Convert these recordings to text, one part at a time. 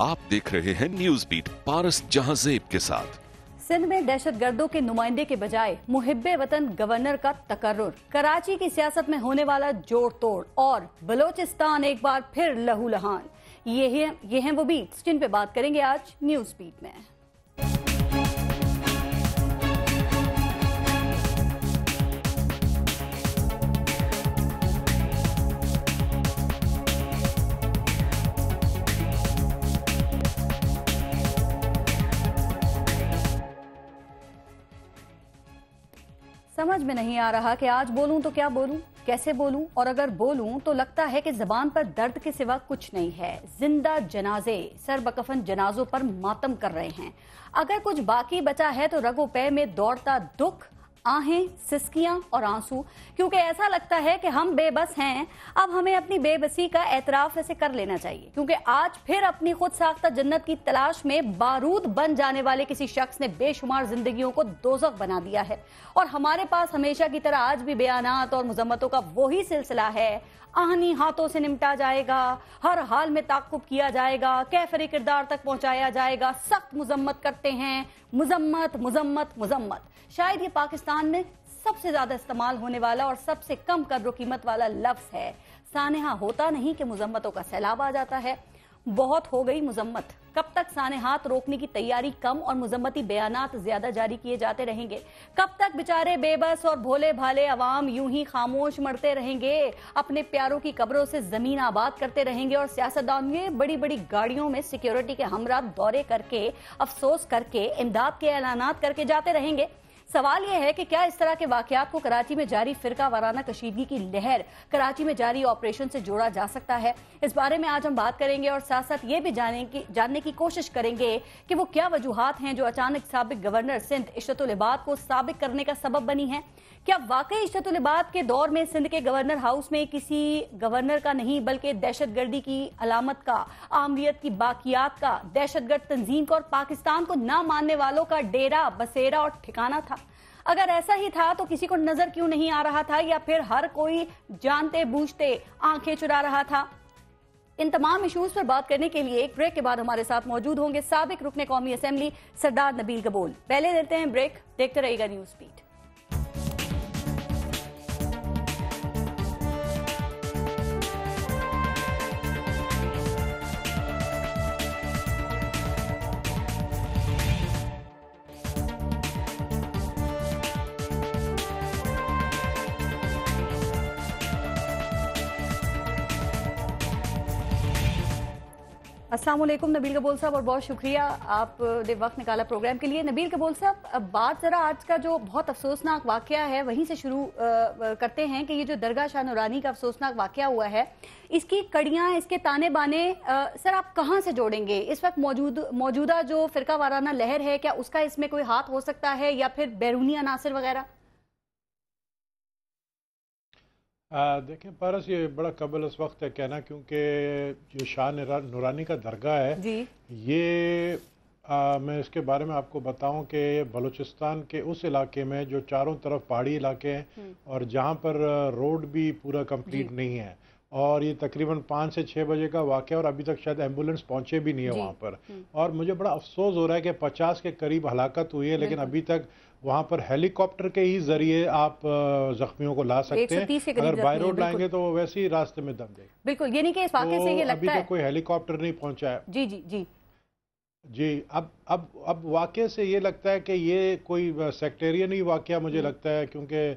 आप देख रहे हैं न्यूज बीट पारस जहांजेब के साथ। सिंध में दहशतगर्दों के नुमाइंदे के बजाय मुहिब्बे वतन गवर्नर का तकर्रुर, कराची की सियासत में होने वाला जोड़ तोड़ और बलोचिस्तान एक बार फिर लहूलुहान। ये हैं वो बीट्स जिन पे बात करेंगे आज न्यूज बीट में। समझ में नहीं आ रहा कि आज बोलूं तो क्या बोलूं, कैसे बोलूं, और अगर बोलूं तो लगता है कि जबान पर दर्द के सिवा कुछ नहीं है। जिंदा जनाजे सर बकफन जनाजों पर मातम कर रहे हैं। अगर कुछ बाकी बचा है तो रगो पे में दौड़ता दुख, आहें, सिसकियां और आंसू, क्योंकि ऐसा लगता है कि हम बेबस हैं। अब हमें अपनी बेबसी का एतराफ ऐसे कर लेना चाहिए, क्योंकि आज फिर अपनी खुद साख्ता जन्नत की तलाश में बारूद बन जाने वाले किसी शख्स ने बेशुमार जिंदगियों को दोज़ख बना दिया है। और हमारे पास हमेशा की तरह आज भी बयानात और मुजम्मतों का वही सिलसिला है। आहनी हाथों से निपटा जाएगा, हर हाल में ताक़ुब किया जाएगा, कैफरी किरदार तक पहुंचाया जाएगा, सख्त मुजम्मत करते हैं, मुजम्मत मुजम्मत मुजम्मत। शायद ये पाकिस्तान में सबसे ज्यादा इस्तेमाल होने वाला और सबसे कम कद्र कीमत वाला लफ्ज है। सानेहा होता नहीं कि मुजम्मतों का सैलाब आ जाता है। बहुत हो गई मुजम्मत। कब तक सानेहात रोकने की तैयारी कम और मुजम्मती बयानात ज्यादा जारी किए जाते रहेंगे? कब तक बेचारे बेबस और भोले भाले अवाम यूं ही खामोश मरते रहेंगे, अपने प्यारों की कब्रों से जमीन आबाद करते रहेंगे और सियासतदान ये बड़ी बड़ी गाड़ियों में सिक्योरिटी के हमरा दौरे करके, अफसोस करके, इमदाद के ऐलानात करके जाते रहेंगे? सवाल यह है कि क्या इस तरह के वाकयात को कराची में जारी फिरका वाराना कशीदगी की लहर, कराची में जारी ऑपरेशन से जोड़ा जा सकता है? इस बारे में आज हम बात करेंगे और साथ साथ ये भी जानने की कोशिश करेंगे कि वो क्या वजूहात हैं जो अचानक साबिक गवर्नर सिंध इशरतुल इबाद को साबिक करने का सबब बनी है। क्या वाकई इशरतुल इबाद के दौर में सिंध के गवर्नर हाउस में किसी गवर्नर का नहीं बल्कि दहशतगर्दी की अलामत का, आमरीत की बाकियात का, दहशतगर्द तंजीम का और पाकिस्तान को ना मानने वालों का डेरा बसेरा और ठिकाना था? अगर ऐसा ही था तो किसी को नजर क्यों नहीं आ रहा था, या फिर हर कोई जानते बूझते आंखें चुरा रहा था? इन तमाम इश्यूज पर बात करने के लिए एक ब्रेक के बाद हमारे साथ मौजूद होंगे साबिक रुकने कौमी असेंबली सरदार नबील गबोल। पहले लेते हैं ब्रेक, देखते रहिएगा न्यूज बीट। अस्सलाम वालेकुम नबील कबूल साहब, और बहुत शुक्रिया आपने वक्त निकाला प्रोग्राम के लिए। नबील कबूल साहब, अब बात जरा आज का जो बहुत अफसोसनाक वाकया है वहीं से शुरू करते हैं कि ये जो दरगाह शाह नूरानी का अफसोसनाक वाकया हुआ है, इसकी कड़ियाँ, इसके ताने बाने सर आप कहाँ से जोड़ेंगे? इस वक्त मौजूदा जो फिरका वाराना लहर है, क्या उसका इसमें कोई हाथ हो सकता है या फिर बैरूनी अनासर वगैरह? देखें पारस, ये बड़ा कबल इस वक्त है कहना, क्योंकि जो शाह नूरानी का दरगाह है जी, ये मैं इसके बारे में आपको बताऊं कि बलूचिस्तान के उस इलाके में जो चारों तरफ पहाड़ी इलाके हैं और जहां पर रोड भी पूरा कंप्लीट नहीं है, और ये तकरीबन 5 से 6 बजे का वाक़या और अभी तक शायद एम्बुलेंस पहुंचे भी नहीं है वहाँ पर। और मुझे बड़ा अफसोस हो रहा है कि 50 के करीब हलाकत हुई है, लेकिन अभी तक वहाँ पर हेलीकॉप्टर के ही जरिए आप जख्मियों को ला सकते हैं। अगर बाय रोड लाएंगे तो वो वैसे ही रास्ते में दम देंगे। बिल्कुल, यानी कि इस वाक़े से ये लगता है अभी तक कोई हेलीकॉप्टर नहीं पहुंचा है। जी जी जी जी। अब वाक़े से ये लगता है कि ये कोई सेक्टेरियन ही वाक़या मुझे लगता है, क्योंकि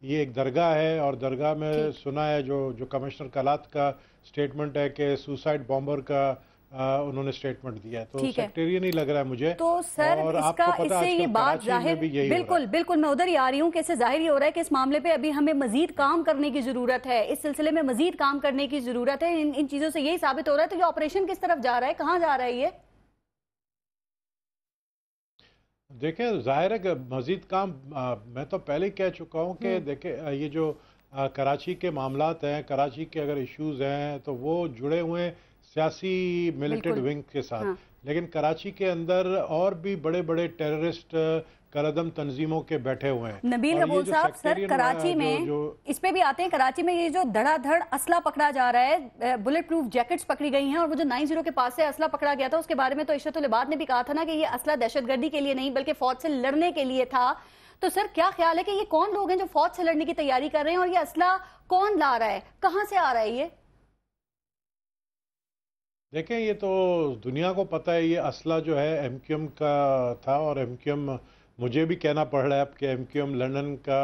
ये एक दरगाह है और दरगाह में सुना है जो कमिश्नर कलात का स्टेटमेंट है कि सुसाइड बॉम्बर का उन्होंने स्टेटमेंट दिया है, तो सेक्टेरियन ही लग रहा है मुझे। तो सर और इसका इससे ये बात जाहिर, बिल्कुल बिल्कुल मैं उधर ही आ रही हूँ कि इससे जाहिर ही हो रहा है कि इस मामले पे अभी हमें मजीद काम करने की जरूरत है, इस सिलसिले में मजीद काम करने की जरूरत है। इन चीजों से यही साबित हो रहा है। तो ये ऑपरेशन किस तरफ जा रहा है, कहाँ जा रहा है ये? देखें, जाहिर है कि मजीद काम मैं तो पहले ही कह चुका हूँ कि देखें, ये जो कराची के मामलात हैं, कराची के अगर इश्यूज हैं तो वो जुड़े हुए हैं सियासी मिलिटेंट विंग के साथ। लेकिन कराची के अंदर और भी बड़े बड़े टेररिस्ट कलदम तंजीमों के बैठे हुए हैं। नबील कबूल साहब, सर कराची में इस पे भी आते हैं, कराची में ये जो धड़ाधड़ असला पकड़ा जा रहा है, बुलेट प्रूफ जैकेट्स पकड़ी गई हैं, और वो जो 90 के पास से असला पकड़ा गया था उसके बारे में तो इशरतुल इबाद ने भी कहा था ना कि ये असला दहशतगर्दी के लिए नहीं बल्कि फौज से लड़ने के लिए था। तो सर क्या ख्याल है कि ये कौन लोग हैं जो फौज से लड़ने की तैयारी कर रहे हैं, और ये असला कौन ला रहा है, कहां से आ रहा है ये? देखें, ये तो दुनिया को पता है, ये असला जो है एमक्यूएम का था, और एमक्यूएम, मुझे भी कहना पड़ रहा है अब कि एमक्यूएम लंदन का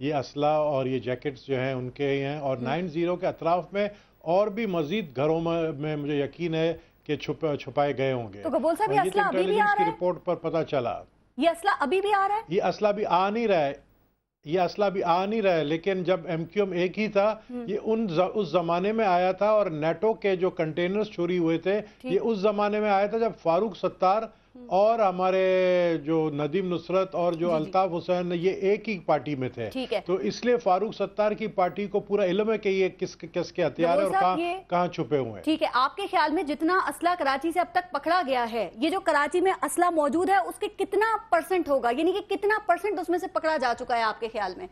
ये असला और ये जैकेट्स जो हैं उनके ही हैं, और 90 के अतराफ में और भी मजीद घरों में मुझे यकीन है कि छुपाए गए होंगे। तो कबूल साहब, ये असला अभी भी आ रहा है? की रिपोर्ट पर पता चला ये असला अभी भी आ रहा है? ये असला भी आ नहीं रहा है, ये असला भी आ नहीं रहा है, लेकिन जब एमक्यूएम एक ही था, ये उस जमाने में आया था, और नेटो के जो कंटेनर्स चोरी हुए थे ये उस जमाने में आया था जब फारूक सत्तार और हमारे जो नदीम नुसरत और जो अल्ताफ हुसैन, ये एक ही पार्टी में थे। तो इसलिए फारूक सत्तार की पार्टी को पूरा इल्म है कि ये किसके हथियार है और कहाँ छुपे हुए हैं। ठीक है, आपके ख्याल में जितना असला कराची से अब तक पकड़ा गया है, ये जो कराची में असला मौजूद है उसके कितना % होगा, यानी कि कितना % उसमें से पकड़ा जा चुका है आपके ख्याल में?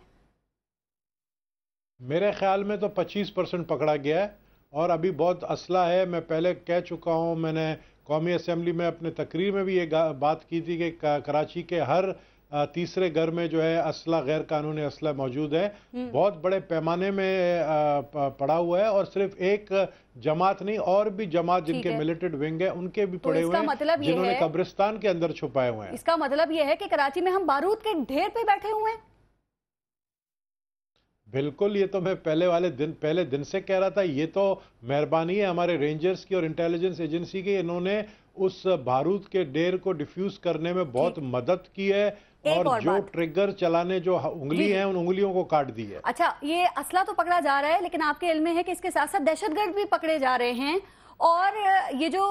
मेरे ख्याल में तो 25% पकड़ा गया है, और अभी बहुत असला है। मैं पहले कह चुका हूँ, मैंने कौमी असम्बली में अपने तकरीर में भी ये बात की थी कि कराची के हर तीसरे घर में जो है असला, गैर कानूनी असला मौजूद है, बहुत बड़े पैमाने में पड़ा हुआ है, और सिर्फ एक जमात नहीं, और भी जमात जिनके मिलिटेंट विंग है उनके भी पड़े हुए हैं, जिन्होंने कब्रिस्तान के अंदर छुपाए हुए हैं। इसका मतलब ये है कि कराची में हम बारूद के ढेर पे बैठे हुए हैं। बिल्कुल, ये तो मैं पहले दिन से कह रहा था। ये तो मेहरबानी है हमारे रेंजर्स की और इंटेलिजेंस एजेंसी की, इन्होंने उस बारूद के ढेर को डिफ्यूज करने में बहुत मदद की है, और जो ट्रिगर चलाने जो उंगली है उन उंगलियों को काट दी है। अच्छा, ये असला तो पकड़ा जा रहा है, लेकिन आपके इल्म में है कि इसके साथ साथ दहशतगर्द भी पकड़े जा रहे हैं, और ये जो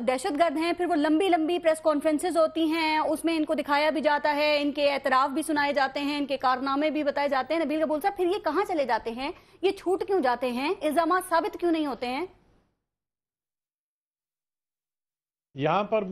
दहशतगर्द हैं फिर वो लंबी लंबी प्रेस कॉन्फ्रेंसेज होती हैं, उसमें इनको दिखाया भी जाता है, इनके एतराफ भी सुनाए जाते हैं, इनके कारनामे भी बताए जाते हैं। नबील कबूल साहब, फिर ये कहाँ चले जाते हैं, ये छूट क्यों जाते हैं, इल्जाम साबित क्यों नहीं होते हैं? यहाँ पर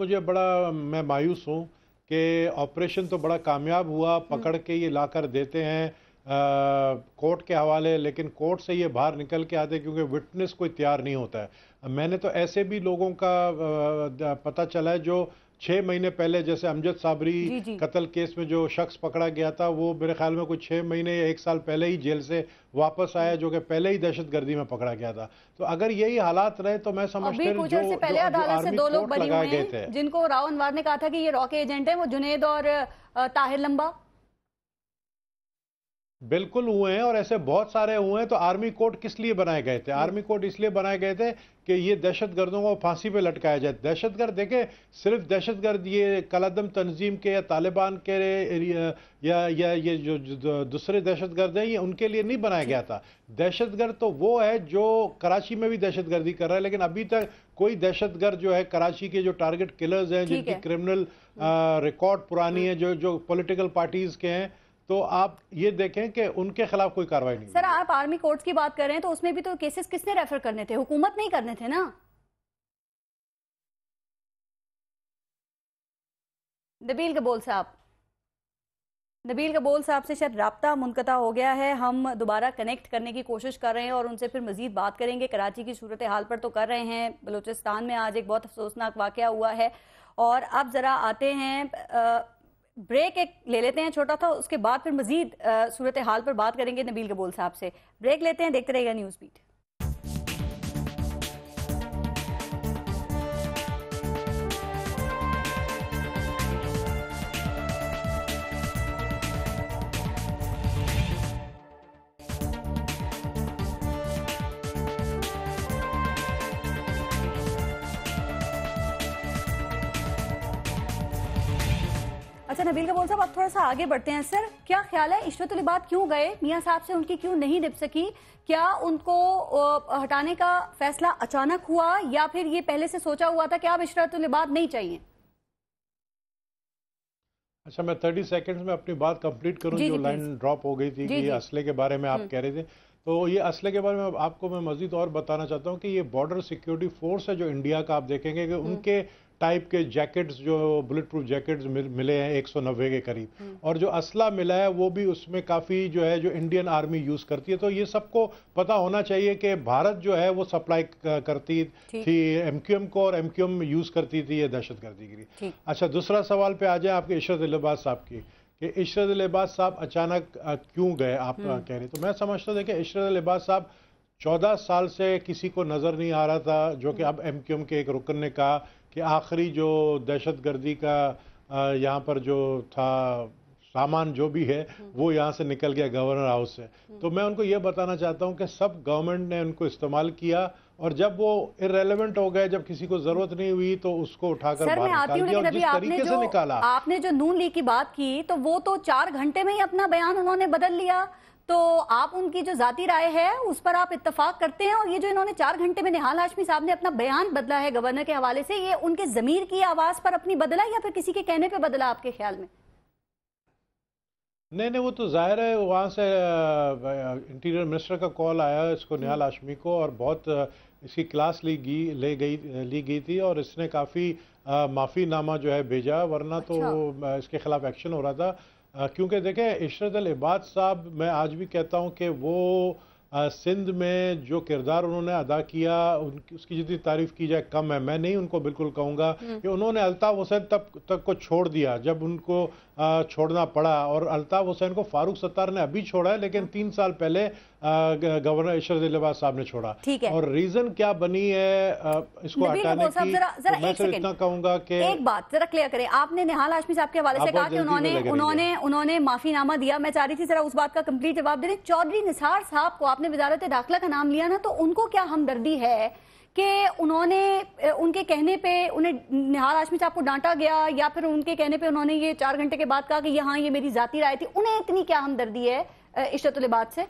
मैं मायूस हूँ कि ऑपरेशन तो बड़ा कामयाब हुआ, पकड़ के ये लाकर देते हैं कोर्ट के हवाले, लेकिन कोर्ट से ये बाहर निकल के आते क्योंकि विटनेस कोई तैयार नहीं होता है। मैंने तो ऐसे भी लोगों का पता चला है जो 6 महीने पहले, जैसे अमजद साबरी कत्ल केस में जो शख्स पकड़ा गया था, वो मेरे ख्याल में कुछ 6 महीने या 1 साल पहले ही जेल से वापस आया, जो कि पहले ही दहशतगर्दी में पकड़ा गया था। तो अगर यही हालात रहे तो मैं समझता हूं जो पहले अदालत से 2 लोग बरी हुए हैं जिनको राव अनवर ने कहा था कि ये रॉ के एजेंट है, वो जुनेद और ताहिर लंबा, बिल्कुल हुए हैं, और ऐसे बहुत सारे हुए हैं। तो आर्मी कोर्ट किस लिए बनाए गए थे? आर्मी कोर्ट इसलिए बनाए गए थे कि ये दहशतगर्दों को फांसी पे लटकाया जाए। दहशतगर्द देखे, सिर्फ दहशतगर्द ये कलदम तंजीम के या तालिबान के या ये जो दूसरे दहशतगर्द हैं, ये उनके लिए नहीं बनाया गया था। दहशतगर्द तो वो है जो कराची में भी दहशतगर्दी कर रहा है, लेकिन अभी तक कोई दहशतगर्द जो है कराची के जो टारगेट किलर्स हैं, जिनकी क्रिमिनल रिकॉर्ड पुरानी है, जो पॉलिटिकल पार्टीज के हैं, तो आप ये देखें कि उनके खिलाफ कोई कार्रवाई नहीं। सर, आप आर्मी कोर्ट्स की बात कर रहे हैं, तो उसमें भी तो केसेस किसने रेफर करने थे? हुकूमत नहीं करने थे ना। नबील कबूल साहब से शायद राब्ता मुनक़ता हो गया है, हम दोबारा कनेक्ट करने की कोशिश कर रहे हैं और उनसे फिर मजीद बात करेंगे। कराची की सूरत हाल पर तो कर रहे हैं, बलूचिस्तान में आज एक बहुत अफसोसनाक वाक़या हुआ है, और अब ज़रा आते हैं ब्रेक एक ले लेते हैं छोटा था, उसके बाद फिर मजीद सूरत हाल पर बात करेंगे नबील कबूल साहब से। ब्रेक लेते हैं, देखते रहिएगा न्यूज़ बीट। अच्छा नबील कबूल साहब, अब थोड़ा सा आगे बढ़ते हैं। सर, क्या ख्याल है इशरतुल इबाद क्यों गए? मियां साहब से उनकी क्यों नहीं निभ सकी? क्या उनको हटाने का फैसला अचानक हुआ, या फिर ये पहले से सोचा हुआ था कि अब इशरतुल इबाद नहीं चाहिए? अच्छा, मैं 30 सेकंड्स में अपनी बात कंप्लीट करूं। जो लाइन ड्रॉप हो गई थी कि असले के बारे में आप कह रहे थे, तो ये असले के बारे में आपको मैं मजीद और बताना चाहता हूँ कि ये बॉर्डर सिक्योरिटी फोर्स है जो इंडिया का, आप देखेंगे कि उनके टाइप के जैकेट्स, जो बुलेट प्रूफ जैकेट्स मिले हैं 190 के करीब, और जो असला मिला है वो भी उसमें काफ़ी जो है जो इंडियन आर्मी यूज़ करती है। तो ये सबको पता होना चाहिए कि भारत जो है वो सप्लाई करती थी एमक्यूएम को, और एमक्यूएम यूज़ करती थी ये दहशतगर्दी के लिए। अच्छा, दूसरा सवाल पे आ जाए आपके इशरत अली लिबास साहब की, कि इशरत अली लिबास साहब अचानक क्यों गए, आप कह रहे। तो मैं समझता हूँ कि इशरत अली लिबास साहब 14 साल से किसी को नज़र नहीं आ रहा था, जो कि अब एमक्यूएम के एक रुकन ने कहा कि आखिरी जो दहशतगर्दी का यहाँ पर जो था सामान जो भी है वो यहाँ से निकल गया गवर्नर हाउस से। तो मैं उनको ये बताना चाहता हूँ कि सब गवर्नमेंट ने उनको इस्तेमाल किया, और जब वो इररेलेवेंट हो गए, जब किसी को जरूरत नहीं हुई, तो उसको उठाकर बाहर निकाल दिया, और जिस तरीके से निकाला। आपने जो नून लीग की बात की, तो वो तो 4 घंटे में ही अपना बयान उन्होंने बदल लिया। तो आप उनकी जो जाती राय है उस पर आप इत्तेफाक करते हैं, और ये जो इन्होंने 4 घंटे में निहाल हाशमी साहब ने अपना बयान बदला है गवर्नर के हवाले से, ये उनके जमीर की आवाज पर अपनी बदला या फिर किसी के कहने पे बदला आपके ख्याल में? नहीं, वो तो जाहिर है, वहाँ से इंटीरियर मिनिस्टर का कॉल आया इसको, निहाल हाशमी को, और बहुत इसकी क्लास ली गई थी, और इसने काफ़ी माफ़ीनामा जो है भेजा, वरना तो इसके खिलाफ एक्शन हो रहा था। क्योंकि देखें, इशरत अली लिबास साहब, मैं आज भी कहता हूँ कि वो सिंध में जो किरदार उन्होंने अदा किया, उसकी जितनी तारीफ की जाए कम है। मैं नहीं उनको बिल्कुल कहूँगा कि उन्होंने अल्ताफ़ हुसैन तक को छोड़ दिया जब उनको छोड़ना पड़ा, और अल्ताफ़ हुसैन को फारूक सत्तार ने अभी छोड़ा है, लेकिन 3 साल पहले गवर्नर इशरत अली लिबास साहब ने छोड़ा। और रीजन क्या बनी है इसको हटाने की, तो मैं सिर्फ इतना कहूंगा कि एक बात जरा क्लियर करें। आपने निहाल हाशमी साहब के हवाले से कहा कि उन्होंने माफीनामा दिया, मैं चाह रही थी जरा उस बात का कंप्लीट जवाब दे दें। चौधरी निसार साहब को आपने वजारत दाखिला का नाम लिया ना, तो उनको क्या हमदर्दी है कि उन्होंने उनके कहने पे उन्हें निहाल हाशमी साहब को डांटा गया, या फिर उनके कहने पे उन्होंने ये 4 घंटे के बाद कहा कि हाँ ये मेरी जाती राय थी? उन्हें इतनी क्या हमदर्दी है इशरत अली लिबास से?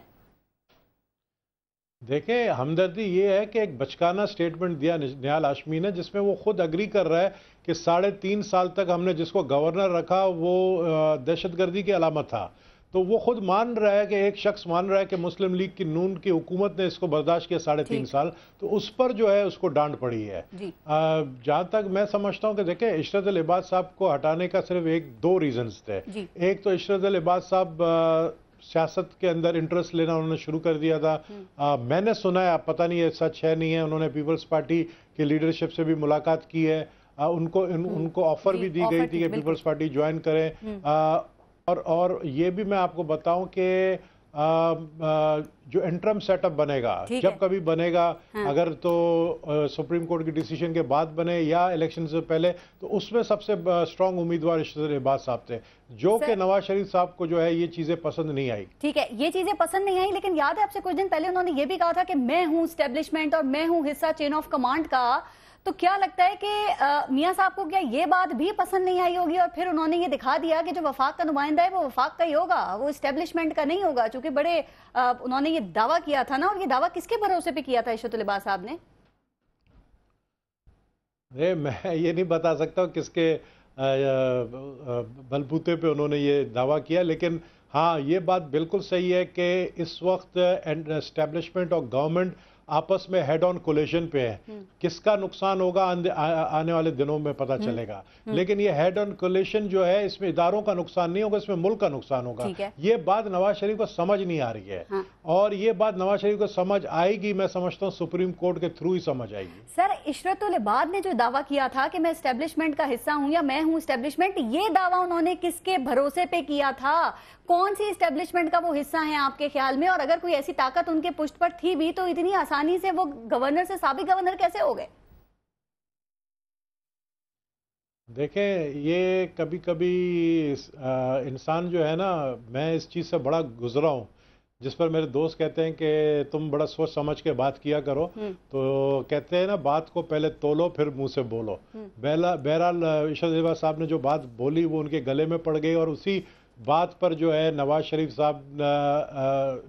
देखिए, हमदर्दी ये है कि एक बचकाना स्टेटमेंट दिया निहाल हाशमी ने, जिसमें वो खुद अग्री कर रहा है कि 3.5 साल तक हमने जिसको गवर्नर रखा वो दहशतगर्दी की अलामत था। तो वो खुद मान रहा है कि एक शख्स मान रहा है कि मुस्लिम लीग की नून की हुकूमत ने इसको बर्दाश्त किया 3.5 साल, तो उस पर जो है उसको डांट पड़ी है। जहाँ तक मैं समझता हूँ कि देखें, इशरत अली लिबास साहब को हटाने का सिर्फ 1-2 रीजंस थे। एक तो इशरत अली लिबास साहब सियासत के अंदर इंटरेस्ट लेना उन्होंने शुरू कर दिया था। मैंने सुना है, पता नहीं है सच है नहीं है, उन्होंने पीपल्स पार्टी की लीडरशिप से भी मुलाकात की है, उनको ऑफर भी दी गई थी कि पीपल्स पार्टी ज्वाइन करें। और ये भी मैं आपको बताऊं कि जो इंटरम सेटअप बनेगा, जब कभी बनेगा, अगर तो सुप्रीम कोर्ट की डिसीजन के बाद बने या इलेक्शन से पहले, तो उसमें सबसे स्ट्रांग उम्मीदवार इशरत अली लिबास साहब थे, जो कि नवाज शरीफ साहब को जो है ये चीजें पसंद नहीं आई। ठीक है, ये चीजें पसंद नहीं आई, लेकिन याद है आपसे कुछ दिन पहले उन्होंने ये भी कहा था कि मैं हूं एस्टेब्लिशमेंट और मैं हूं हिस्सा चेन ऑफ कमांड का। तो क्या लगता है कि मियां साहब को क्या ये बात भी पसंद नहीं आई होगी, और फिर उन्होंने ये दिखा दिया कि जो वफाक का नुमाइंदा है वो वफाक का ही होगा, वो एस्टेब्लिशमेंट का नहीं होगा? चूंकि बड़े उन्होंने ये दावा किया था ना, और ये दावा किसके भरोसे पे किया था इशरत अली लिबास साहब ने? मैं ये नहीं बता सकता किसके बलबूते पे उन्होंने ये दावा किया, लेकिन हाँ, ये बात बिल्कुल सही है कि इस वक्त एस्टेब्लिशमेंट और गवर्नमेंट आपस में हेड ऑन कोलिशन पे है। किसका नुकसान होगा आने वाले दिनों में पता चलेगा, लेकिन ये हेड ऑन कोलिशन जो है, इसमें इदारों का नुकसान नहीं होगा, इसमें मुल्क का नुकसान होगा। ये बात नवाज शरीफ को समझ नहीं आ रही है। और ये बात नवाज शरीफ को समझ आएगी, मैं समझता हूँ सुप्रीम कोर्ट के थ्रू ही समझ आएगी। सर, इशरत अली लिबास ने जो दावा किया था कि मैं एस्टेब्लिशमेंट का हिस्सा हूं या मैं हूं एस्टेब्लिशमेंट, ये दावा उन्होंने किसके भरोसे पे किया था? कौन सी एस्टेब्लिशमेंट का वो हिस्सा है आपके ख्याल में? और अगर कोई ऐसी ताकत उनके पुष्ट पर थी भी, तो इतनी आसानी से वो गवर्नर से साबिक गवर्नर कैसे हो गए? देखें, ये कभी कभी इंसान जो है ना, मैं इस चीज़ से बड़ा गुजरा हूँ, जिस पर मेरे दोस्त कहते हैं कि तुम बड़ा सोच समझ के बात किया करो। तो कहते हैं ना, बात को पहले तोलो फिर मुंह से बोलो। बहरहाल इशरत अली लिबास साहब ने जो बात बोली वो उनके गले में पड़ गई, और उसी बात पर जो है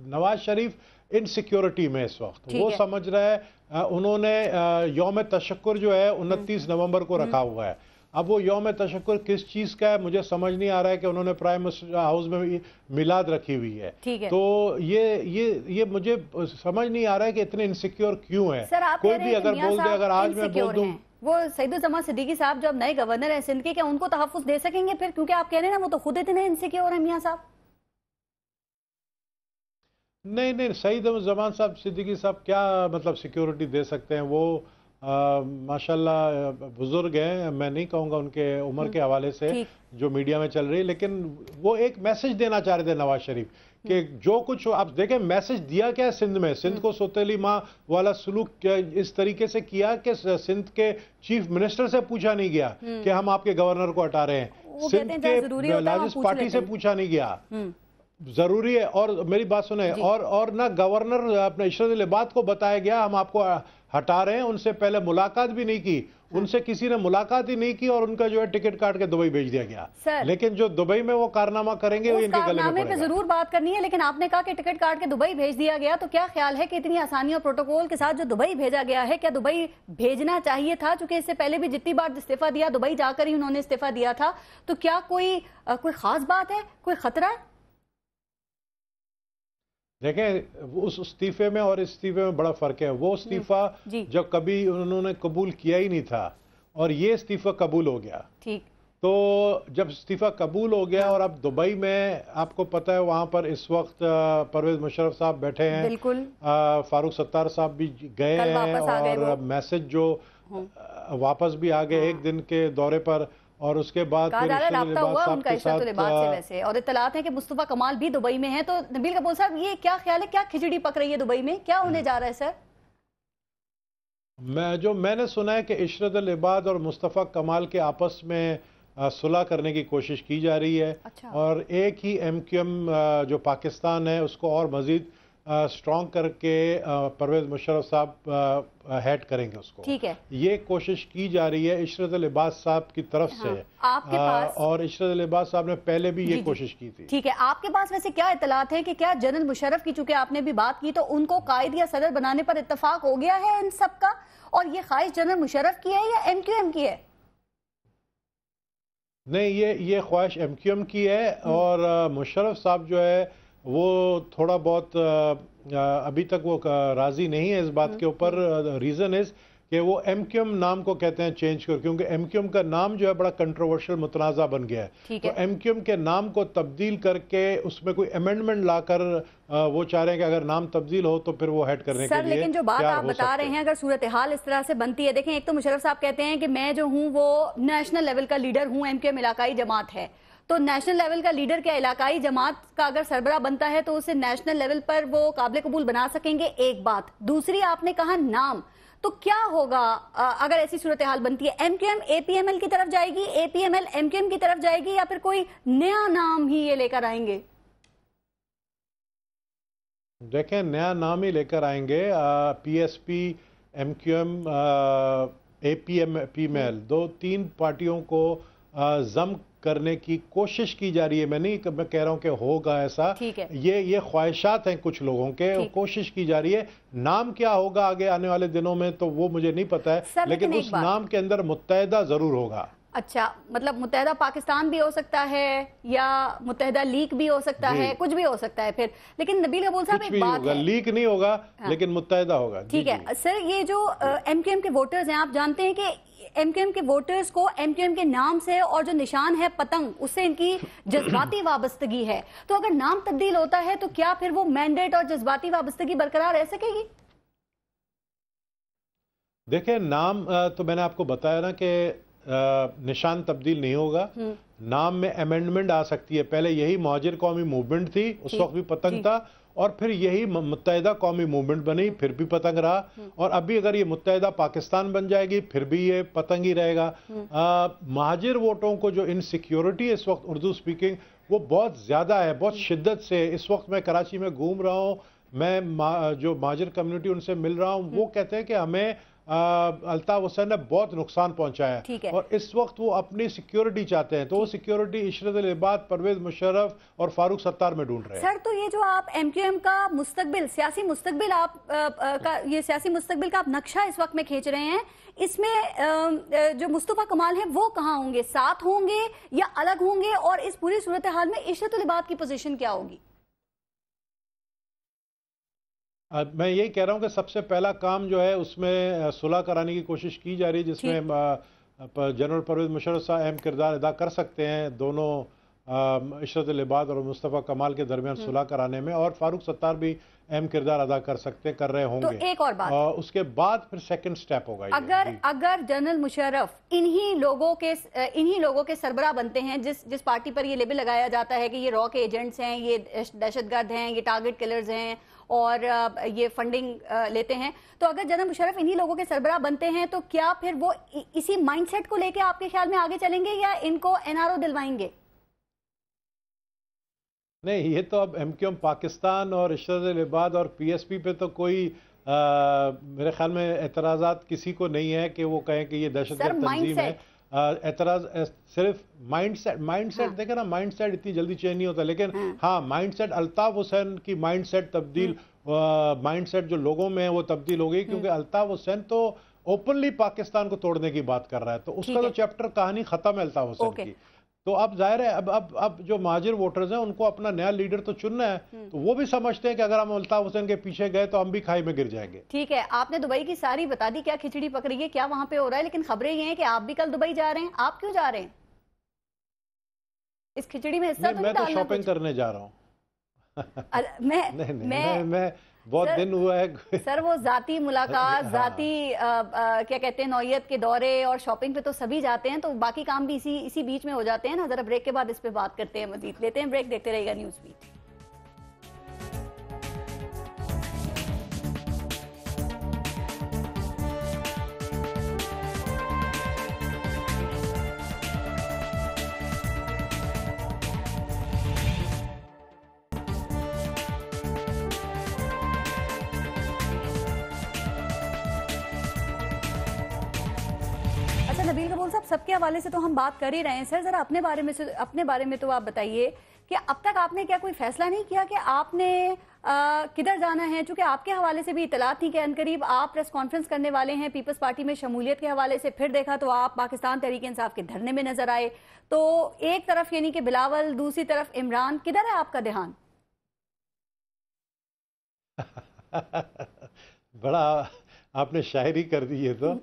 नवाज शरीफ इनसिक्योरिटी में इस वक्त वो समझ रहा है। उन्होंने यौम तशक्कुर जो है 29 नवंबर को रखा हुआ है। अब वो यौम तशक्कुर किस चीज का है मुझे समझ नहीं आ रहा है कि उन्होंने प्राइम मिनिस्टर हाउस में मिलाद रखी हुई है। तो ये मुझे समझ नहीं आ रहा है कि इतने इनसिक्योर क्यों है। कोई भी अगर बोल दे, अगर आज मैं बोल दूं वो सईदुज्जमान सिद्दीकी साहब जो अब नए गवर्नर हैं सिंध के, क्या उनको तहफ्फुज दे सकेंगे फिर? क्योंकि आप कह रहे हैं ना वो तो खुद इतने इनसिक्योर हैं मियां साहब। नहीं नहीं, सईदुज्जमान साहब सिद्दीकी साहब क्या मतलब सिक्योरिटी दे सकते हैं? वो माशाल्लाह बुजुर्ग हैं, मैं नहीं कहूँगा उनके उम्र के हवाले से जो मीडिया में चल रही है, लेकिन वो एक मैसेज देना चाह रहे थे नवाज शरीफ कि जो कुछ आप देखें, मैसेज दिया क्या है सिंध में, सिंध को सौतेली माँ वाला सलूक इस तरीके से किया कि सिंध के चीफ मिनिस्टर से पूछा नहीं गया कि हम आपके गवर्नर को हटा रहे हैं, सिंध के लार्जेस्ट पार्टी से पूछा नहीं गया। जरूरी है। और मेरी बात सुने, और ना गवर्नर अपने इशरत लिबाद को बताया गया हम आपको हटा रहे हैं, उनसे पहले मुलाकात भी नहीं की, उनसे किसी ने मुलाकात ही नहीं की और उनका जो है टिकट काट के दुबई भेज दिया गया। लेकिन जो दुबई में वो कारनामा करेंगे वो इनके गले में पड़ेगा। पे जरूर बात करनी है, लेकिन आपने कहा कि टिकट काट के दुबई भेज दिया गया, तो क्या ख्याल है कि इतनी आसानी और प्रोटोकॉल के साथ जो दुबई भेजा गया है, क्या दुबई भेजना चाहिए था? चूंकि इससे पहले भी जितनी बार इस्तीफा दिया दुबई जाकर ही उन्होंने इस्तीफा दिया था, तो क्या कोई खास बात है, कोई खतरा है? देखें, उस इस्तीफे में और इस्तीफे में बड़ा फर्क है। वो इस्तीफा जब कभी उन्होंने कबूल किया ही नहीं था और ये इस्तीफा कबूल हो गया। ठीक। तो जब इस्तीफा कबूल हो गया और अब दुबई में आपको पता है वहां पर इस वक्त परवेज मुशर्रफ साहब बैठे हैं, बिल्कुल फारूक सत्तार साहब भी गए हैं और मैसेज जो वापस भी आ गए एक दिन के दौरे पर, और उसके बाद राब्ता हुआ उनका इशरत लिबाद से वैसे, और इत्तलात है कि मुस्तफा कमाल भी दुबई में है। तो नबील कपूर साहब, ये क्या ख्याल है, क्या खिचड़ी पक रही है दुबई में, क्या होने जा रहा है सर? मैंने सुना है कि इशरत लिबाद और मुस्तफा कमाल के आपस में सुलह करने की कोशिश की जा रही है। अच्छा। और एक ही MQM जो पाकिस्तान है उसको और मजीद स्ट्रॉन्ग करके परवेज मुशर्रफ साहब हेड करेंगे उसको। ठीक है। ये कोशिश की जा रही है इशरत लिबाद साहब की तरफ से। आपके पास और इशरत लिबाद साहब ने पहले भी ये कोशिश की थी। ठीक है, आपके पास वैसे क्या इत्तलात है कि क्या जनरल मुशर्रफ की, चूंकि आपने भी बात की, तो उनको कायद या सदर बनाने पर इत्तेफाक हो गया है इन सब का, और ये ख्वाहिश जनरल मुशर्रफ की है या MQM की है? नहीं, ये ख्वाहिश MQM की है। और मुशर्रफ साहब जो है वो थोड़ा बहुत अभी तक वो राजी नहीं है इस बात के ऊपर। रीजन इज कि वो MQM नाम को कहते हैं चेंज कर, क्योंकि MQM का नाम जो है बड़ा कंट्रोवर्शियल मुतनाज़ा बन गया है। तो MQM के नाम को तब्दील करके उसमें कोई अमेंडमेंट लाकर वो चाह रहे हैं कि अगर नाम तब्दील हो तो फिर वो हेड करने के लिए। लेकिन जो बात आप बता रहे हैं, अगर सूरत हाल इस तरह से बनती है, देखें, एक तो मुशर्रफ साहब कहते हैं कि मैं जो हूँ वो नेशनल लेवल का लीडर हूँ, MQM इलाकाई जमात है, तो नेशनल लेवल का लीडर क्या इलाकाई जमात का अगर सरबरा बनता है तो उसे नेशनल लेवल पर वो काबिल कबूल बना सकेंगे? एक बात। दूसरी, आपने कहा नाम, तो क्या होगा अगर ऐसी सूरत हाल बनती है? MQM APML की तरफ जाएगी, APML MQM की तरफ जाएगी, या फिर कोई नया नाम ही ये लेकर आएंगे? देखें, नया नाम ही लेकर आएंगे। PSP, MQM, APML, 2-3 पार्टियों को जम करने की कोशिश की जा रही है। मैं कह रहा हूं कि होगा ऐसा। ये ख्वाहिशात हैं कुछ लोगों के, कोशिश की जा रही है। नाम क्या होगा आगे आने वाले दिनों में तो वो मुझे नहीं पता है, लेकिन उस नाम के अंदर मुत्तहिदा जरूर होगा। अच्छा, मतलब मुत्तहिदा पाकिस्तान भी हो सकता है या मुत्तहिदा लीग भी हो सकता है, कुछ भी हो सकता है फिर। लेकिन नबील कपूर साहब, एक बात है, लीग नहीं होगा लेकिन मुत्तहिदा होगा। ठीक है सर, ये जो MQM के वोटर्स हैं, आप जानते हैं कि MQM के वोटर्स को MQM के नाम से और जो निशान है पतंग, उससे इनकी जज्बाती वाबस्तगी है। तो अगर नाम तब्दील होता है तो क्या फिर वो मैंडेट और जज्बाती वाबस्तगी बरकरार रह सकेगी? देखिए, नाम तो मैंने आपको बताया ना कि निशान तब्दील नहीं होगा, नाम में अमेंडमेंट आ सकती है। पहले यही मुहाजिर कौमी मूवमेंट थी, उस वक्त भी पतंग था, और फिर यही मुत्तहिदा कौमी मूवमेंट बनी, फिर भी पतंग रहा, और अभी अगर ये मुत्तहिदा पाकिस्तान बन जाएगी फिर भी ये पतंग ही रहेगा। महाजिर वोटों को जो इनसिक्योरिटी इस वक्त उर्दू स्पीकिंग वो बहुत ज़्यादा है, बहुत शिद्दत से। इस वक्त मैं कराची में घूम रहा हूँ, मैं जो महाजिर कम्युनिटी उनसे मिल रहा हूँ, वो कहते हैं कि हमें अल्ताफ हुसैन ने बहुत नुकसान पहुंचाया है और इस वक्त वो अपनी सिक्योरिटी चाहते हैं, तो वो सिक्योरिटी इशरत लिबाद, परवेज मुशर्रफ और फारूक सत्तार में ढूंढ रहे हैं। सर, तो ये जो आप MQM का मुस्तकबिल, सियासी मुस्तकबिल ये सियासी मुस्तकबिल का आप नक्शा इस वक्त में खींच रहे हैं, इसमें जो मुस्तफा कमाल है वो कहाँ होंगे? साथ होंगे या अलग होंगे? और इस पूरी सूरत हाल में इशरत लिबाद की पोजीशन क्या होगी? मैं यही कह रहा हूँ कि सबसे पहला काम जो है उसमें सुलह कराने की कोशिश की जा रही है, जिसमें जनरल परवेज मुशर्रफ साहब अहम किरदार अदा कर सकते हैं दोनों इशरत लिबाद और मुस्तफ़ा कमाल के दरमियान सुलह कराने में, और फारूक सत्तार भी अहम किरदार अदा कर रहे होंगे। तो एक और बात, उसके बाद फिर सेकंड स्टेप होगा। अगर जनरल मुशर्रफ इन्हीं लोगों के सरबराह बनते हैं जिस पार्टी पर ये लेबल लगाया जाता है कि ये रॉ के एजेंट्स हैं, ये दहशतगर्द हैं, ये टारगेट किलर्स हैं और ये फंडिंग लेते हैं, तो अगर जनरल मुशर्रफ इन्हीं लोगों के सरबराह बनते हैं तो क्या फिर वो इसी माइंडसेट को लेके आपके ख्याल में आगे चलेंगे या इनको एनआरओ दिलवाएंगे? नहीं, ये तो अब एमक्यूएम पाकिस्तान और इशरत लिबाद और पीएसपी पे तो कोई मेरे ख्याल में एतराज़ात किसी को नहीं है कि वो कहें कि ये दहशतगर्द तंजीम है। एतराज सिर्फ माइंडसेट देखे ना, माइंडसेट इतनी जल्दी चेंज नहीं होता, लेकिन हाँ माइंडसेट अल्ताफ हुसैन की माइंडसेट तब्दील, माइंडसेट जो लोगों में है वो तब्दील हो गई, क्योंकि अल्ताफ हुसैन तो ओपनली पाकिस्तान को तोड़ने की बात कर रहा है, तो उसका तो चैप्टर कहानी खत्म है अल्ताफ हुसैन की। तो अब जाहिर है अब जो महाजिर वोटर्स हैं उनको अपना नया लीडर तो चुनना है, तो वो भी समझते हैं कि अगर हम अल्ताफ हुसैन के पीछे गए तो हम भी खाई में गिर जाएंगे। ठीक है, आपने दुबई की सारी बता दी क्या खिचड़ी पक रही है, क्या वहां पे हो रहा है, लेकिन खबरें ये हैं कि आप भी कल दुबई जा रहे हैं। आप क्यों जा रहे हैं? इस खिचड़ी में हिस्सा तो नहीं डालना? मैं तो शॉपिंग करने जा रहा हूँ। मैं बहुत दिन हुआ है सर, वो जाती मुलाकात, जाती क्या कहते हैं, नौयत के दौरे और शॉपिंग पे तो सभी जाते हैं, तो बाकी काम भी इसी बीच में हो जाते हैं ना। जरा ब्रेक के बाद इस पे बात करते हैं, मजीद लेते हैं ब्रेक, देखते रहिएगा न्यूज़ बीट। नबील कबूल साहब, सबके हवाले से तो हम बात कर ही रहे हैं, सर जरा अपने बारे में तो आप बताइए कि अब तक आपने क्या कोई फैसला नहीं किया कि आपने किधर जाना है? चूंकि आपके हवाले से भी इतलात थी कि अनकरीब आप प्रेस कॉन्फ्रेंस करने वाले हैं पीपल्स पार्टी में शमूलियत के हवाले से, फिर देखा तो आप पाकिस्तान तहरीक इंसाफ के धरने में नजर आए। तो एक तरफ यानी कि बिलावल, दूसरी तरफ इमरान, किधर है आपका ध्यान? बड़ा आपने शायरी कर दी है तो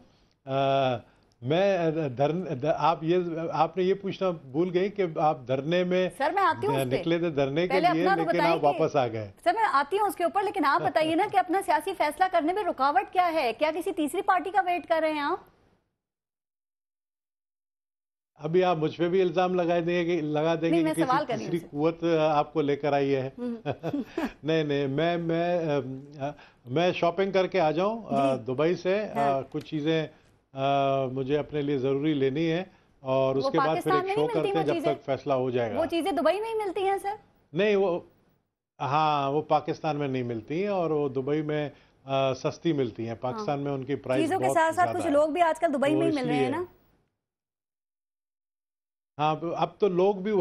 आपने ये पूछना भूल गई कि आप धरने में सर मैं आती हूँ निकले थे धरने के लिए, लेकिन आप वापस आ गए। सर मैं आती हूँ उसके ऊपर, लेकिन आप बताइए ना कि अपना सियासी फैसला करने में रुकावट क्या है? क्या किसी तीसरी पार्टी का वेट कर रहे हैं आप? अभी आप मुझ पे भी इल्जाम लगा देंगे कि किसी तीसरी कुव्वत आपको लेकर आई है। नहीं, मैं शॉपिंग करके आ जाऊं दुबई से। कुछ चीजें मुझे अपने लिए जरूरी लेनी है, और उसके बाद फिर एक शो करते हैं जब तक फैसला हो जाएगा। वो चीजें दुबई में ही मिलती हैं सर? नहीं, वो पाकिस्तान में नहीं मिलती हैं, और वो दुबई में सस्ती मिलती हैं। पाकिस्तान में उनकी प्राइस चीजों के साथ साथ कुछ लोग भी आजकल दुबई में ही मिल रहे हैं ना। हाँ, अब तो लोग भी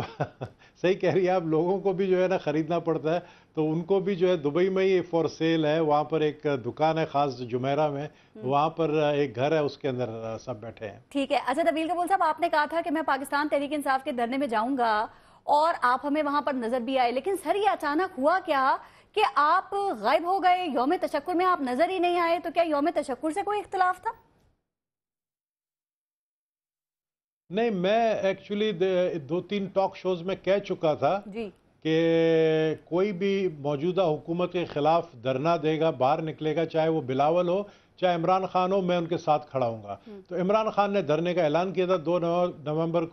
सही कह रही है आप, लोगों को भी जो है ना खरीदना पड़ता है, तो उनको भी जो है दुबई में ही फॉर सेल है। वहाँ पर एक दुकान है खास जुमेरा में, वहाँ पर एक घर है, उसके अंदर सब बैठे हैं। ठीक है। अच्छा नबील कबूल साहब, आपने कहा था कि मैं पाकिस्तान तहरीक इंसाफ के धरने में जाऊंगा और आप हमें वहां पर नजर भी आए, लेकिन सर ये अचानक हुआ क्या कि आप गायब हो गए? यौम तशक्कुर में आप नजर ही नहीं आए, तो क्या यौम तशक्कुर से कोई इख्तिलाफ था? नहीं, मैं एक्चुअली 2-3 टॉक शोज में कह चुका था कि कोई भी मौजूदा हुकूमत के खिलाफ धरना देगा, बाहर निकलेगा, चाहे वो बिलावल हो चाहे इमरान खान हो, मैं उनके साथ खड़ा हूँगा। तो इमरान खान ने धरने का ऐलान किया था 2 नवंबर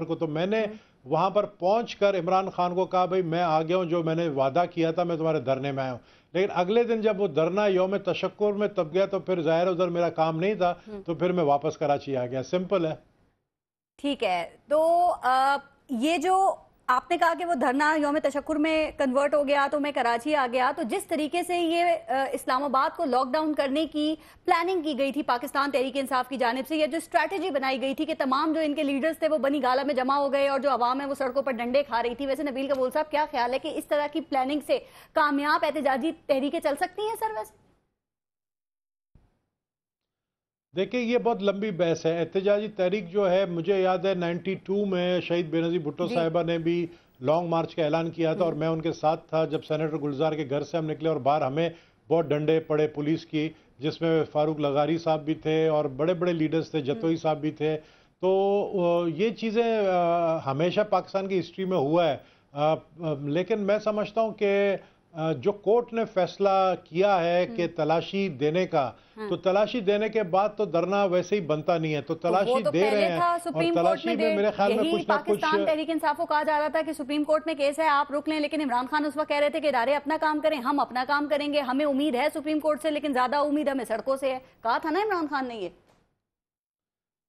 को। तो मैंने वहाँ पर पहुँचकर इमरान खान को कहा, भाई मैं आ गया हूँ, जो मैंने वादा किया था मैं तुम्हारे धरने में आया हूँ। लेकिन अगले दिन जब वो धरना यौम तशक्कुर में तब गया, तो फिर जाहिर उधर मेरा काम नहीं था, तो फिर मैं वापस कराची आ गया। सिंपल है। ठीक है। तो ये जो आपने कहा कि वो धरना यौम तशक्कुर में कन्वर्ट हो गया तो मैं कराची आ गया, तो जिस तरीके से ये इस्लामाबाद को लॉकडाउन करने की प्लानिंग की गई थी पाकिस्तान तहरीक इंसाफ की जानिब से, ये जो स्ट्रैटेजी बनाई गई थी कि तमाम जो इनके लीडर्स थे वो बनी गाला में जमा हो गए और जो अवाम है वो सड़कों पर डंडे खा रही थी, वैसे नबील कबूल साहब क्या ख्याल है कि इस तरह की प्लानिंग से कामयाब एहतजाजी तहरीकें चल सकती हैं सर? वैसे देखिए, ये बहुत लंबी बहस है। एहतजाजी तहरीक जो है, मुझे याद है 92 में शहीद बेनज़ीर भुट्टो साहिबा ने भी लॉन्ग मार्च का ऐलान किया था, और मैं उनके साथ था जब सेनेटर गुलजार के घर से हम निकले और बाहर हमें बहुत डंडे पड़े पुलिस की, जिसमें फारूक लगारी साहब भी थे और बड़े बड़े लीडर्स थे, जतोई साहब भी थे। तो ये चीज़ें हमेशा पाकिस्तान की हिस्ट्री में हुआ है। लेकिन मैं समझता हूँ कि जो कोर्ट ने फैसला किया है कि तलाशी देने का, तो तलाशी देने के बाद तो डरना वैसे ही बनता नहीं है। तो तलाशी तो दे रहे हैं और तलाशी में मेरे ख्याल में कुछ ना कुछ। पाकिस्तान तहरीक इंसाफ को कहा जा रहा था कि सुप्रीम कोर्ट में केस है, आप रुक लें, लेकिन इमरान खान उस वक्त कह रहे थे कि इदारे अपना काम करें, हम अपना काम करेंगे, हमें उम्मीद है सुप्रीम कोर्ट से, लेकिन ज्यादा उम्मीद हमें सड़कों से है। कहा था ना इमरान खान ने ये।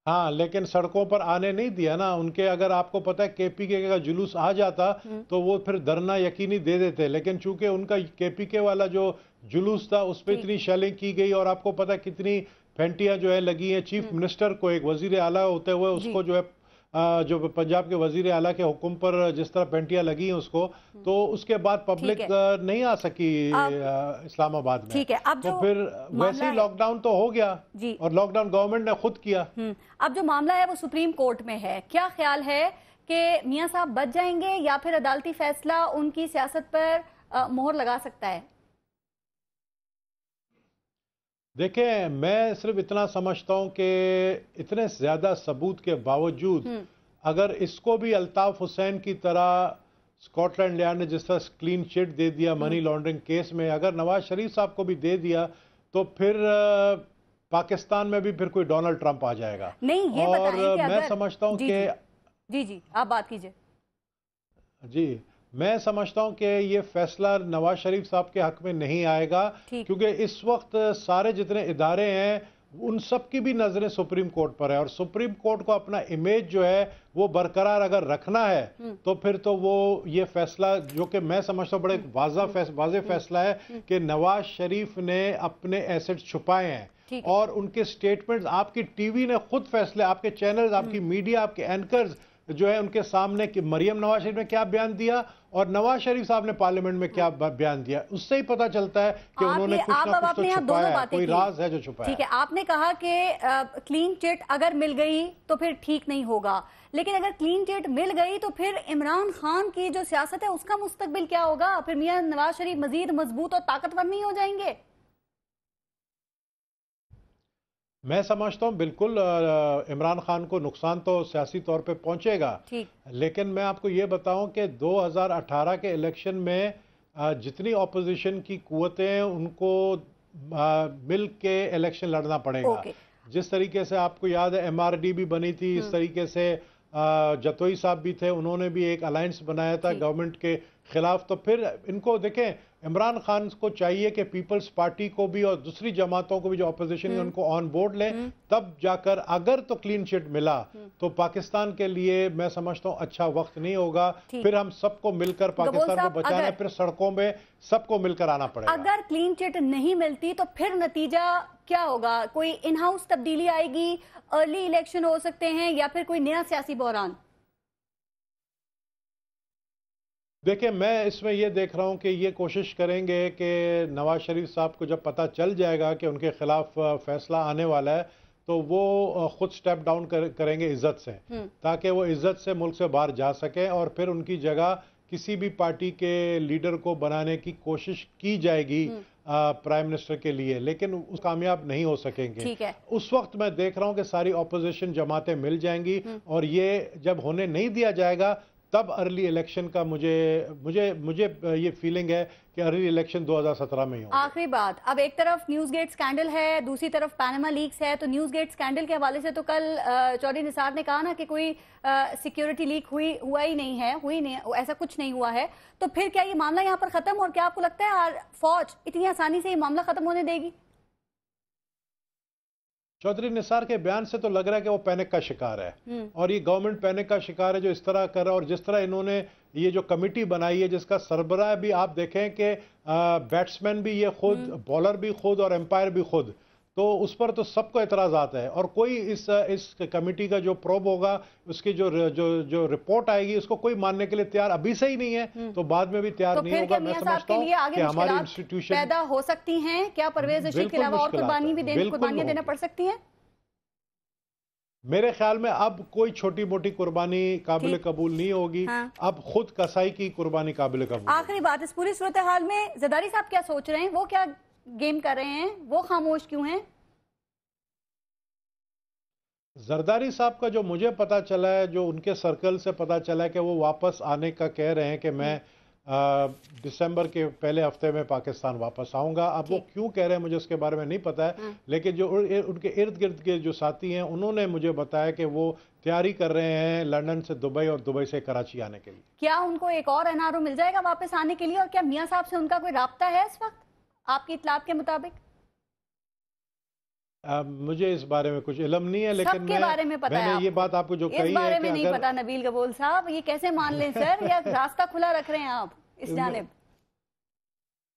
हाँ, लेकिन सड़कों पर आने नहीं दिया ना उनके। अगर आपको पता है केपीके का जुलूस आ जाता तो वो फिर धरना यकीनी दे देते, लेकिन चूंकि उनका केपीके वाला जो जुलूस था उस पर इतनी शेलिंग की गई और आपको पता है कितनी फेंटियां जो है लगी हैं। चीफ मिनिस्टर को, एक वजीर आला होते हुए, उसको जो है जो पंजाब के वजीर आला के हुक्म पर जिस तरह पेंटियां लगी हैं उसको, तो उसके बाद पब्लिक नहीं आ सकी इस्लामाबाद में। ठीक है, अब तो फिर वैसे ही लॉकडाउन तो हो गया और लॉकडाउन गवर्नमेंट ने खुद किया। अब जो मामला है वो सुप्रीम कोर्ट में है, क्या ख्याल है कि मियां साहब बच जाएंगे या फिर अदालती फैसला उनकी सियासत पर मोहर लगा सकता है? देखिए, मैं सिर्फ इतना समझता हूं कि इतने ज्यादा सबूत के बावजूद अगर इसको भी अल्ताफ हुसैन की तरह स्कॉटलैंड यार्ड ने जिस तरह क्लीन चिट दे दिया मनी लॉन्ड्रिंग केस में, अगर नवाज शरीफ साहब को भी दे दिया तो फिर पाकिस्तान में भी फिर कोई डोनाल्ड ट्रंप आ जाएगा। नहीं, ये और बताएं कि मैं समझता हूं कि जी आप बात कीजिए। जी, मैं समझता हूं कि ये फैसला नवाज शरीफ साहब के हक में नहीं आएगा, क्योंकि इस वक्त सारे जितने इदारे हैं उन सब की भी नजरें सुप्रीम कोर्ट पर है और सुप्रीम कोर्ट को अपना इमेज जो है वो बरकरार अगर रखना है तो फिर तो वो ये फैसला, जो कि मैं समझता हूं बड़े वाज़ेह फैसला है कि नवाज शरीफ ने अपने एसेट्स छुपाए हैं और उनके स्टेटमेंट्स आपकी टीवी ने खुद फैसले, आपके चैनल्स, आपकी मीडिया, आपके एंकर्स जो है उनके सामने कि मरियम नवाज शरीफ ने क्या बयान दिया और नवाज शरीफ साहब ने पार्लियामेंट में क्या बयान दिया, उससे ही पता चलता है कि उन्होंने कुछ ना कुछ तो छुपाया है, कोई राज है जो छुपाया। ठीक है, आपने कहा कि क्लीन चिट अगर मिल गई तो फिर ठीक नहीं होगा, लेकिन अगर क्लीन चिट मिल गई तो फिर इमरान खान की जो सियासत है उसका मुस्तकबिल क्या होगा? फिर मियां नवाज शरीफ मजीद मजबूत और ताकतवर नहीं हो जाएंगे? मैं समझता हूं बिल्कुल इमरान खान को नुकसान तो सियासी तौर पे पहुंचेगा, लेकिन मैं आपको ये बताऊं कि 2018 के इलेक्शन में जितनी ऑपोजिशन की कुव्वतें हैं उनको मिल के इलेक्शन लड़ना पड़ेगा। जिस तरीके से आपको याद है MRD भी बनी थी, इस तरीके से जतोई साहब भी थे, उन्होंने भी एक अलायंस बनाया था गवर्नमेंट के खिलाफ। तो फिर इनको देखें, इमरान खान को चाहिए कि पीपल्स पार्टी को भी और दूसरी जमातों को भी जो ऑपोजिशन है उनको ऑन बोर्ड लें, तब जाकर अगर तो क्लीन चिट मिला तो पाकिस्तान के लिए मैं समझता हूं अच्छा वक्त नहीं होगा। फिर हम सबको मिलकर पाकिस्तान को बचाना है, फिर सड़कों में सबको मिलकर आना पड़ेगा। अगर क्लीन चिट नहीं मिलती तो फिर नतीजा क्या होगा? कोई इन हाउस तब्दीली आएगी, अर्ली इलेक्शन हो सकते हैं या फिर कोई नया सियासी बहरान? देखिए, मैं इसमें ये देख रहा हूं कि ये कोशिश करेंगे कि नवाज शरीफ साहब को जब पता चल जाएगा कि उनके खिलाफ फैसला आने वाला है तो वो खुद स्टेप डाउन करेंगे इज्जत से, ताकि वो इज्जत से मुल्क से बाहर जा सके और फिर उनकी जगह किसी भी पार्टी के लीडर को बनाने की कोशिश की जाएगी प्राइम मिनिस्टर के लिए, लेकिन उस कामयाब नहीं हो सकेंगे। उस वक्त मैं देख रहा हूं कि सारी ऑपोजिशन जमातें मिल जाएंगी और ये जब होने नहीं दिया जाएगा तब अर्ली इलेक्शन का मुझे ये फीलिंग है कि अर्ली इलेक्शन 2017 में ही होगा। आखिरी बात, अब एक तरफ न्यूज़ गेट स्कैंडल है, दूसरी तरफ पैनामा लीक्स है, तो न्यूज़ गेट स्कैंडल के हवाले से तो कल चौधरी निसार ने कहा ना कि कोई सिक्योरिटी लीक हुआ ही नहीं है, ऐसा कुछ नहीं हुआ है। तो फिर क्या ये मामला यहाँ पर खत्म, और क्या आपको लगता है फौज इतनी आसानी से ये मामला खत्म होने देगी? चौधरी निसार के बयान से तो लग रहा है कि वो पैनिक का शिकार है और ये गवर्नमेंट पैनिक का शिकार है जो इस तरह कर रहा है। और जिस तरह इन्होंने ये जो कमेटी बनाई है जिसका सरबराह भी आप देखें कि बैट्समैन भी ये खुद, बॉलर भी खुद और एम्पायर भी खुद, तो उस पर तो सबको एतराज़ात है और कोई इस कमेटी का जो प्रोब होगा उसकी जो रिपोर्ट आएगी उसको कोई मानने के लिए तैयार अभी से ही नहीं है, तो बाद में भी तैयार नहीं होगा। मैं समझता हूं कि हमारी इंस्टीट्यूशन पैदा हो सकती हैं। क्या परवेज रशीद के अलावा और कुर्बानियां देना पड़ सकती हैं? मेरे ख्याल में अब कोई छोटी मोटी कुर्बानी काबिल कबूल नहीं होगी। अब खुद कसाई की कुर्बानी काबिल कबूल। आखिरी बात, इस पूरी सूरत हाल में जरदारी साहब क्या सोच रहे हैं? वो क्या गेम कर रहे हैं, वो खामोश क्यों हैं? जरदारी साहब का जो मुझे पता चला है, जो उनके सर्कल से पता चला है कि वो वापस आने का कह रहे हैं कि मैं दिसंबर के पहले हफ्ते में पाकिस्तान वापस आऊंगा। अब वो क्यों कह रहे हैं मुझे उसके बारे में नहीं पता है, लेकिन जो उनके इर्द गिर्द के जो साथी हैं उन्होंने मुझे बताया कि वो तैयारी कर रहे हैं लंदन से दुबई और दुबई से कराची आने के लिए। क्या उनको एक और एनआरओ मिल जाएगा वापस आने के लिए, और क्या मियां साहब से उनका कोई राब्ता है इस वक्त आपकी इत्तलात के मुताबिक? मुझे इस बारे में कुछ इल्म नहीं है, लेकिन सबके बारे में पता मैंने है ये बात आपको जो कही है, इस बारे में नहीं पता नबील गबोल साहब, ये कैसे मान लें सर, या रास्ता खुला रख रहे हैं आप इस जानिब?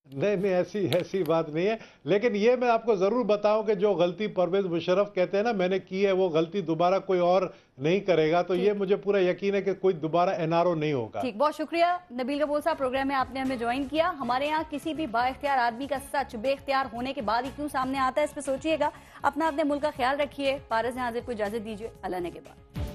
नहीं, ऐसी बात नहीं है, लेकिन ये मैं आपको जरूर बताऊं कि जो गलती परवेज मुशर्रफ कहते हैं ना मैंने की है, वो गलती दोबारा कोई और नहीं करेगा। तो ये मुझे पूरा यकीन है कि कोई दोबारा एनआरओ नहीं होगा। ठीक, बहुत शुक्रिया नबील गबोल साहब, प्रोग्राम में आपने हमें ज्वाइन किया। हमारे यहाँ किसी भी बाइख्तियार आदमी का सच बेख्तियार होने के बाद ही क्यों सामने आता है, इस पर सोचिएगा। अपना अपने मुल्क का ख्याल रखिए। पारस जहां से को इजाजत दीजिए, अल्लाह ने के बाद।